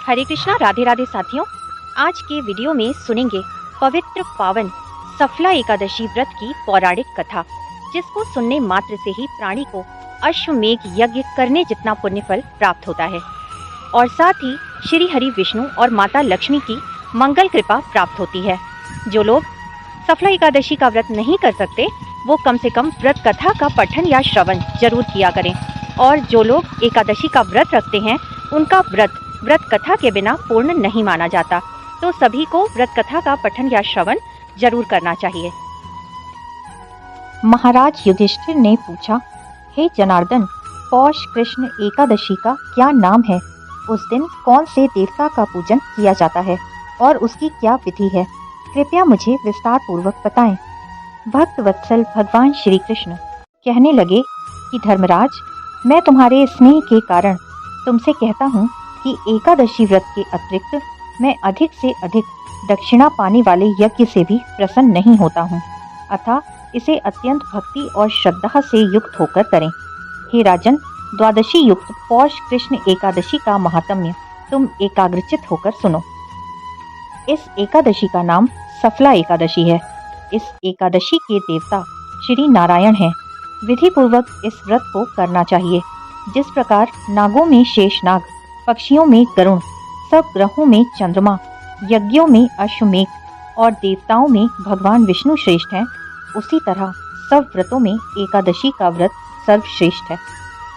हरे कृष्णा, राधे राधे साथियों। आज के वीडियो में सुनेंगे पवित्र पावन सफला एकादशी व्रत की पौराणिक कथा, जिसको सुनने मात्र से ही प्राणी को अश्वमेघ यज्ञ करने जितना पुण्य फल प्राप्त होता है और साथ ही श्री हरि विष्णु और माता लक्ष्मी की मंगल कृपा प्राप्त होती है। जो लोग सफला एकादशी का व्रत नहीं कर सकते वो कम से कम व्रत कथा का पठन या श्रवण जरूर किया करें, और जो लोग एकादशी का व्रत रखते हैं उनका व्रत कथा के बिना पूर्ण नहीं माना जाता। तो सभी को व्रत कथा का पठन या श्रवण जरूर करना चाहिए। महाराज युधिष्ठिर ने पूछा, हे जनार्दन, पौष कृष्ण एकादशी का क्या नाम है? उस दिन कौन से देवता का पूजन किया जाता है और उसकी क्या विधि है? कृपया मुझे विस्तार पूर्वक बताएं। भक्त वत्सल भगवान श्री कृष्ण कहने लगे कि धर्मराज, मैं तुम्हारे स्नेह के कारण तुमसे कहता हूँ कि एकादशी व्रत के अतिरिक्त मैं अधिक से अधिक दक्षिणा पाने वाले यज्ञ से भी प्रसन्न नहीं होता हूँ, अतः इसे अत्यंत भक्ति और श्रद्धा से युक्त होकर करें। हे राजन, द्वादशी युक्त पौष कृष्ण एकादशी का महात्म्य तुम एकाग्रचित होकर सुनो। इस एकादशी का नाम सफला एकादशी है। इस एकादशी के देवता श्री नारायण हैं। विधि पूर्वक इस व्रत को करना चाहिए। जिस प्रकार नागों में शेषनाग, पक्षियों में गरुण, सब ग्रहों में चंद्रमा, यज्ञों में अश्वमेघ और देवताओं में भगवान विष्णु श्रेष्ठ हैं, उसी तरह सब व्रतों में एकादशी का व्रत सर्वश्रेष्ठ है।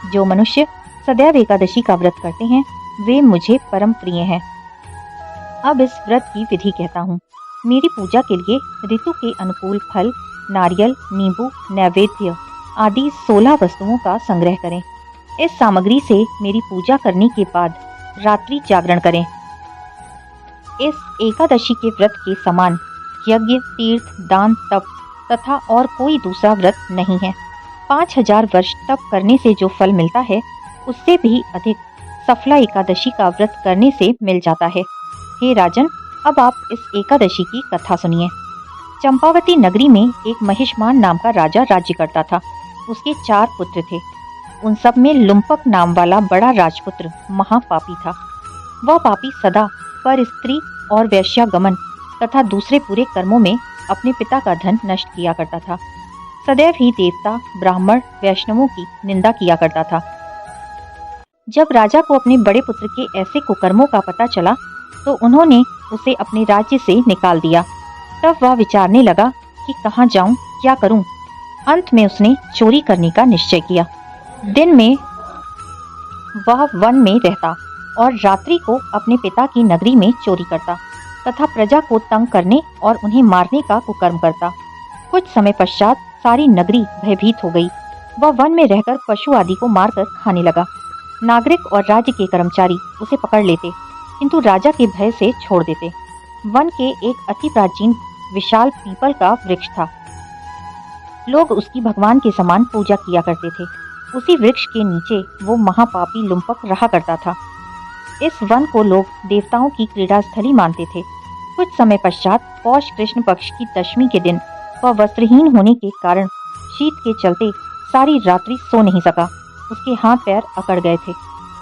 जो मनुष्य सदैव एकादशी का व्रत करते हैं वे मुझे परम प्रिय हैं। अब इस व्रत की विधि कहता हूँ। मेरी पूजा के लिए ऋतु के अनुकूल फल, नारियल, नींबू, नैवेद्य आदि 16 वस्तुओं का संग्रह करें। इस सामग्री से मेरी पूजा करने के बाद रात्रि जागरण करें। इस एकादशी के व्रत के समान यज्ञ, तीर्थ, दान, तप तथा और कोई दूसरा व्रत नहीं है। 5000 वर्ष तप करने से जो फल मिलता है उससे भी अधिक सफला एकादशी का व्रत करने से मिल जाता है। हे राजन, अब आप इस एकादशी की कथा सुनिए। चंपावती नगरी में एक महिष्मान नाम का राजा राज्य करता था। उसके 4 पुत्र थे। उन सब में लुम्पक नाम वाला बड़ा राजपुत्र महापापी था। वह पापी सदा पर स्त्री और वैश्यागमन तथा दूसरे बुरे कर्मों में अपने पिता का धन नष्ट किया करता था। सदैव ही देवता, ब्राह्मण, वैष्णवों की निंदा किया करता था। जब राजा को अपने बड़े पुत्र के ऐसे कुकर्मों का पता चला तो उन्होंने उसे अपने राज्य से निकाल दिया। तब वह विचारने लगा कि कहाँ जाऊं, क्या करूं। अंत में उसने चोरी करने का निश्चय किया। दिन में वह वन में रहता और रात्रि को अपने पिता की नगरी में चोरी करता तथा प्रजा को तंग करने और उन्हें मारने का कुकर्म करता। कुछ समय पश्चात सारी नगरी भयभीत हो गई। वह वन में रहकर पशु आदि को मारकर खाने लगा। नागरिक और राज्य के कर्मचारी उसे पकड़ लेते किंतु राजा के भय से छोड़ देते। वन के एक अति प्राचीन विशाल पीपल का वृक्ष था। लोग उसकी भगवान के समान पूजा किया करते थे। उसी वृक्ष के नीचे वो महापापी लुम्पक रहा करता था। इस वन को लोग देवताओं की क्रीड़ा स्थली मानते थे। कुछ समय पश्चात पौष कृष्ण पक्ष की दशमी के दिन वह वस्त्रहीन होने के कारण शीत के चलते सारी रात्रि सो नहीं सका। उसके हाथ पैर अकड़ गए थे।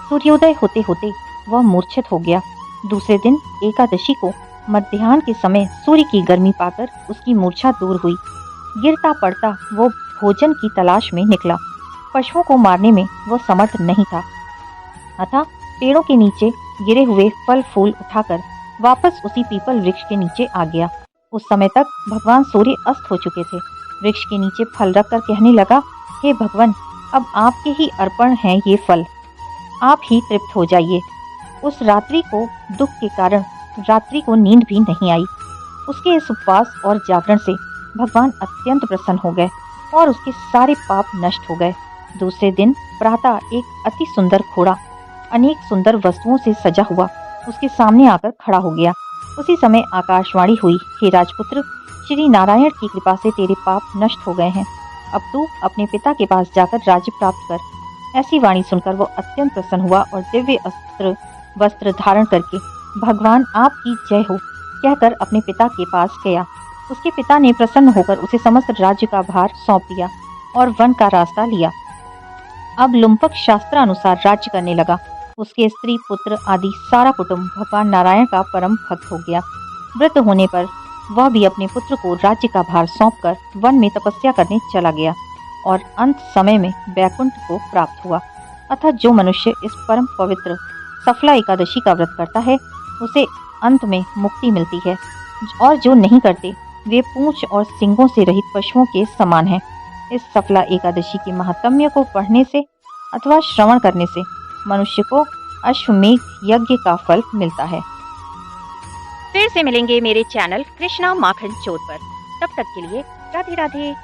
सूर्योदय होते होते वह मूर्छित हो गया। दूसरे दिन एकादशी को मध्याह्न के समय सूर्य की गर्मी पाकर उसकी मूर्छा दूर हुई। गिरता पड़ता वो भोजन की तलाश में निकला। पशुओं को मारने में वो समर्थ नहीं था, अतः पेड़ों के नीचे गिरे हुए फल फूल उठाकर वापस उसी पीपल वृक्ष के नीचे आ गया। उस समय तक भगवान सूर्य अस्त हो चुके थे। वृक्ष के नीचे फल रखकर कहने लगा, हे भगवान, अब आपके ही अर्पण हैं ये फल, आप ही तृप्त हो जाइए। उस रात्रि को दुख के कारण रात्रि को नींद भी नहीं आई। उसके इस उपवास और जागरण से भगवान अत्यंत प्रसन्न हो गए और उसके सारे पाप नष्ट हो गए। दूसरे दिन प्रातः एक अति सुंदर घोड़ा अनेक सुंदर वस्तुओं से सजा हुआ उसके सामने आकर खड़ा हो गया। उसी समय आकाशवाणी हुई, हे राजपुत्र, श्री नारायण की कृपा से तेरे पाप नष्ट हो गए हैं। अब तू अपने पिता के पास जाकर राज्य प्राप्त कर। ऐसी वाणी सुनकर वो अत्यंत प्रसन्न हुआ और दिव्य वस्त्र धारण करके भगवान आपकी जय हो कहकर अपने पिता के पास गया। उसके पिता ने प्रसन्न होकर उसे समस्त राज्य का भार सौंप दिया और वन का रास्ता लिया। अब लुम्पक शास्त्रानुसार राज्य करने लगा। उसके स्त्री पुत्र आदि सारा कुटुंब भगवान नारायण का परम भक्त हो गया। वृद्ध होने पर वह भी अपने पुत्र को राज्य का भार सौंपकर वन में तपस्या करने चला गया और अंत समय में बैकुंठ को प्राप्त हुआ। अतः जो मनुष्य इस परम पवित्र सफला एकादशी का व्रत करता है उसे अंत में मुक्ति मिलती है, और जो नहीं करते वे पूंछ और सींगों से रहित पशुओं के समान हैं। इस सफला एकादशी के महात्म्य को पढ़ने से अथवा श्रवण करने से मनुष्य को अश्वमेघ यज्ञ का फल मिलता है। फिर से मिलेंगे मेरे चैनल कृष्णा माखन चोर पर। तब तक के लिए राधे राधे।